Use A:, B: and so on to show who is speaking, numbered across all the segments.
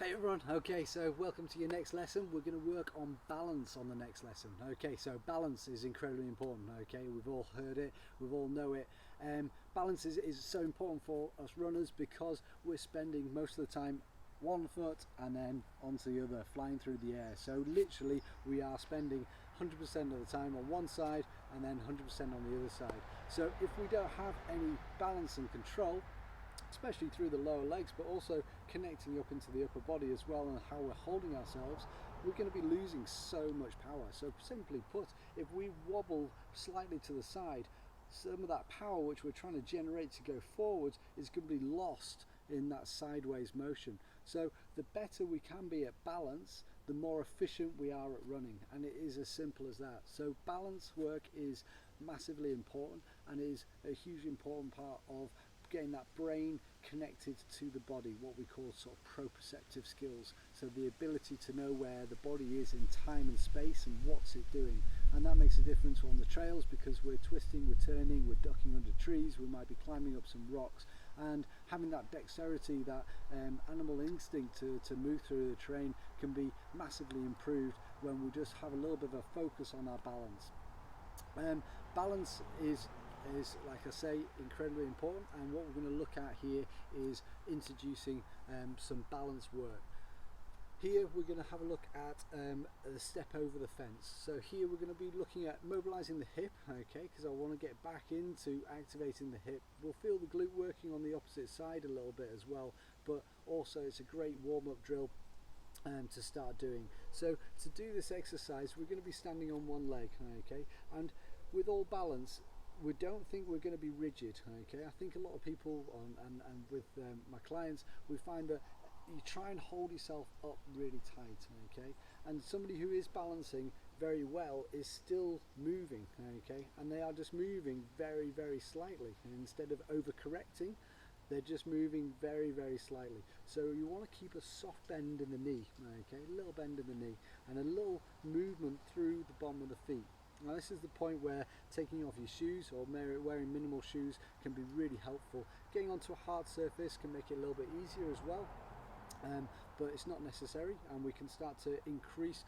A: Hey everyone, okay, so welcome to your next lesson. We're going to work on balance on the next lesson. Okay, so balance is incredibly important, okay, we've all heard it, we've all know it. Balance is so important for us runners because we're spending most of the time one foot and then onto the other, flying through the air. So literally we are spending 100% of the time on one side and then 100% on the other side. So if we don't have any balance and control, especially through the lower legs, but also connecting up into the upper body as well, and how we're holding ourselves, we're going to be losing so much power. So simply put, if we wobble slightly to the side, some of that power which we're trying to generate to go forwards is going to be lost in that sideways motion. So the better we can be at balance, the more efficient we are at running, and it is as simple as that. So balance work is massively important and is a hugely important part of getting that brain connected to the body, what we call sort of proprioceptive skills. So the ability to know where the body is in time and space and what's it doing, and that makes a difference on the trails because we're twisting, we're turning, we're ducking under trees, we might be climbing up some rocks, and having that dexterity, that animal instinct to move through the terrain can be massively improved when we just have a little bit of a focus on our balance. Balance is, like I say, incredibly important, and what we're going to look at here is introducing some balance work. Here we're going to have a look at the step over the fence. So here we're going to be looking at mobilizing the hip, okay, because I want to get back into activating the hip. We'll feel the glute working on the opposite side a little bit as well, but also it's a great warm-up drill to start doing. So to do this exercise, we're going to be standing on one leg, okay, and with all balance, we don't think we're going to be rigid, okay. I think a lot of people and with my clients, we find that you try and hold yourself up really tight, okay, and somebody who is balancing very well is still moving, okay, and they are just moving very, very slightly, and instead of overcorrecting, they're just moving very, very slightly. So you want to keep a soft bend in the knee, okay, a little bend in the knee and a little movement through the bottom of the feet. Now this is the point where taking off your shoes or wearing minimal shoes can be really helpful. Getting onto a hard surface can make it a little bit easier as well, but it's not necessary, and we can start to increase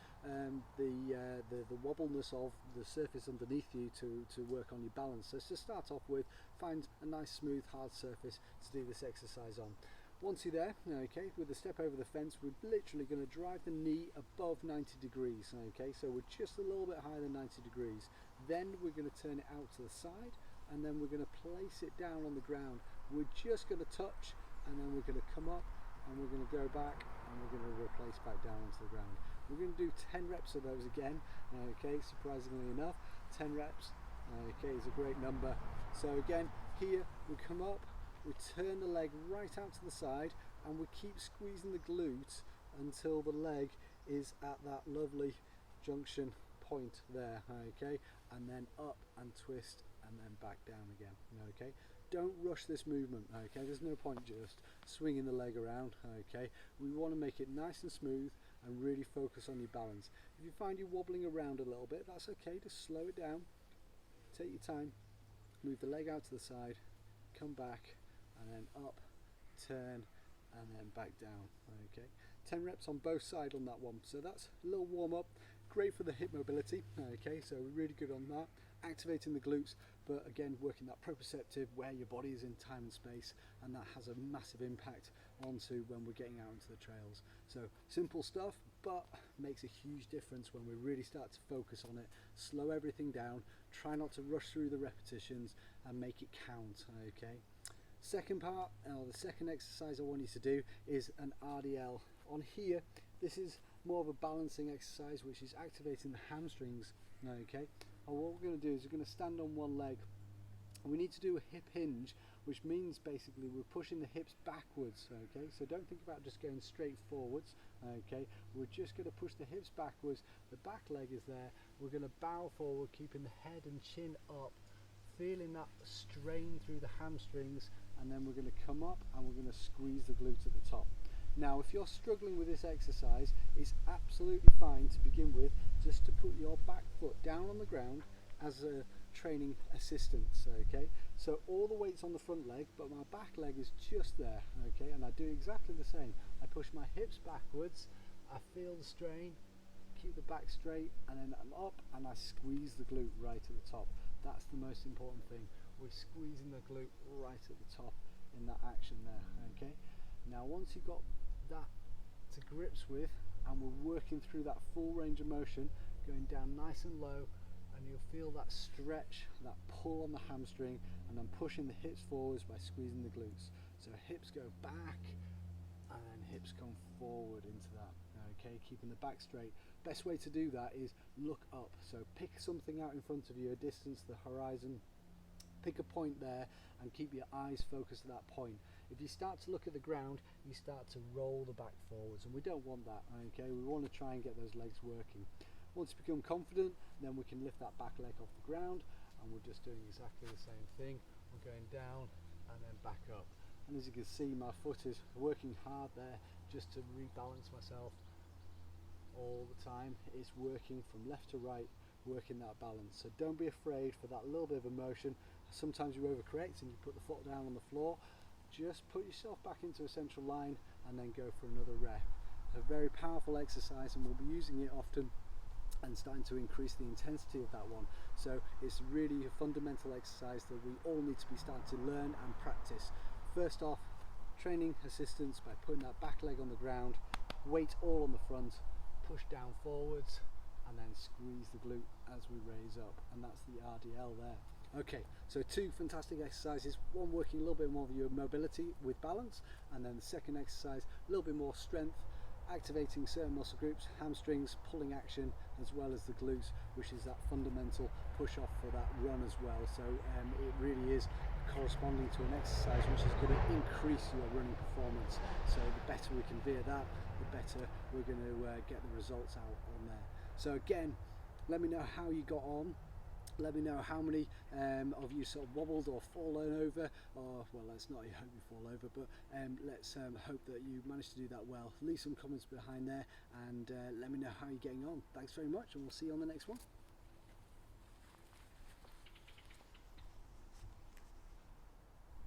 A: the wobbleness of the surface underneath you to work on your balance. So to start off with, find a nice smooth hard surface to do this exercise on. Once you're there, okay, with the step over the fence, we're literally going to drive the knee above 90 degrees, okay, so we're just a little bit higher than 90 degrees. Then we're going to turn it out to the side, and then we're going to place it down on the ground. We're just going to touch, and then we're going to come up, and we're going to go back, and we're going to replace back down onto the ground. We're going to do 10 reps of those again, okay, surprisingly enough. 10 reps, okay, is a great number. So again, here we come up, we turn the leg right out to the side, and we keep squeezing the glute until the leg is at that lovely junction point there, okay, and then up and twist and then back down again, okay. Don't rush this movement, okay, there's no point just swinging the leg around, okay. We want to make it nice and smooth and really focus on your balance. If you find you're wobbling around a little bit, that's okay, just slow it down, take your time, move the leg out to the side, come back, and then up, turn, and then back down, okay. 10 reps on both sides on that one. So that's a little warm up, great for the hip mobility, okay, so we're really good on that, activating the glutes, but again working that proprioceptive where your body is in time and space, and that has a massive impact onto when we're getting out into the trails. So simple stuff, but makes a huge difference when we really start to focus on it. Slow everything down, try not to rush through the repetitions, and make it count, okay. Second part, or the second exercise I want you to do is an RDL. On here, this is more of a balancing exercise which is activating the hamstrings, okay. And what we're going to do is we're going to stand on one leg, and we need to do a hip hinge, which means basically we're pushing the hips backwards, okay. So don't think about just going straight forwards, okay. We're just going to push the hips backwards, the back leg is there, we're going to bow forward, keeping the head and chin up, feeling that strain through the hamstrings, and then we're going to come up and we're going to squeeze the glute at the top. Now if you're struggling with this exercise, it's absolutely fine to begin with just to put your back foot down on the ground as a training assistance, okay. So all the weight's on the front leg, but my back leg is just there, okay? And I do exactly the same. I push my hips backwards, I feel the strain, keep the back straight, and then I'm up and I squeeze the glute right at the top. That's the most important thing. We're squeezing the glute right at the top in that action there, okay? Now once you've got that to grips with, and we're working through that full range of motion, going down nice and low, and you'll feel that stretch, that pull on the hamstring, and I'm pushing the hips forwards by squeezing the glutes. So hips go back, and then hips come forward into that, okay, keeping the back straight. Best way to do that is look up. So pick something out in front of you, a distance, the horizon, pick a point there and keep your eyes focused at that point. If you start to look at the ground, you start to roll the back forwards, and we don't want that, okay? We want to try and get those legs working. Once you become confident, then we can lift that back leg off the ground, and we're just doing exactly the same thing. We're going down and then back up. And as you can see, my foot is working hard there just to rebalance myself all the time. It's working from left to right, working that balance. So don't be afraid for that little bit of emotion. Sometimes you overcorrect and you put the foot down on the floor. Just put yourself back into a central line and then go for another rep. A very powerful exercise, and we'll be using it often and starting to increase the intensity of that one. So it's really a fundamental exercise that we all need to be starting to learn and practice. First off, training assistance by putting that back leg on the ground, weight all on the front, push down forwards, and then squeeze the glute as we raise up, and that's the RDL there. Okay, so two fantastic exercises, one working a little bit more of your mobility with balance, and then the second exercise a little bit more strength, activating certain muscle groups, hamstrings, pulling action, as well as the glutes, which is that fundamental push off for that run as well. So it really is corresponding to an exercise which is going to increase your running performance. So the better we can veer that, the better we're going to get the results out on there. So again, let me know how you got on. Let me know how many of you sort of wobbled or fallen over, or well, let's not hope you fall over, but let's hope that you managed to do that well. Leave some comments behind there and let me know how you're getting on. Thanks very much, and we'll see you on the next one.